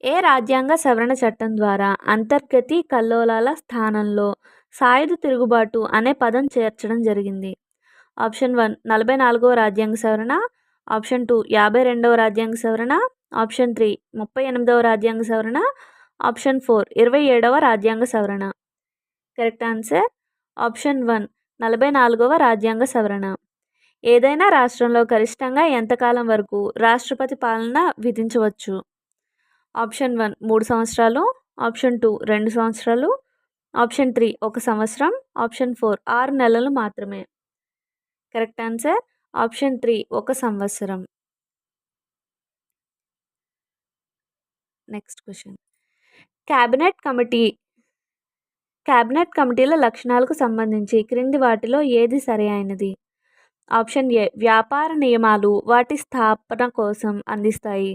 ఏ రాజ్యాంగ సవరణ చట్టం ద్వారా అంతర్గతి కల్లోలాల స్థానంలో సాయుధ తిరుగుబాటు అనే పదం చేర్చడం జరిగింది? ఆప్షన్ 1 44వ రాజ్యాంగ సవరణ, ఆప్షన్ 2 52వ రాజ్యాంగ సవరణ, ఆప్షన్ 3 38వ రాజ్యాంగ సవరణ, ఆప్షన్ 4 27వ రాజ్యాంగ సవరణ. కరెక్ట్ ఆన్సర్ ఆప్షన్ 1 44వ రాజ్యాంగ సవరణ. ఏదైనా రాష్ట్రంలో గరిష్టంగా ఎంతకాలం వరకు రాష్ట్రపతి పాలన విధించవచ్చు? ఆప్షన్ 1 3 సంవత్సరాలు, ఆప్షన్ 2 2 సంవత్సరాలు, ఆప్షన్ 3 1 సంవత్సరం, ఆప్షన్ 4 6 నెలలు మాత్రమే. కరెక్ట్ ఆన్సర్ ఆప్షన్ 3 1 సంవత్సరం. Next question. క్యాబినెట్ కమిటీల లక్షణాలకు సంబంధించి క్రింది వాటిలో ఏది సరైనది? ఆప్షన్ ఏ వ్యాపార నియమాలు వాటి స్థాపన కోసం అందిస్తాయి.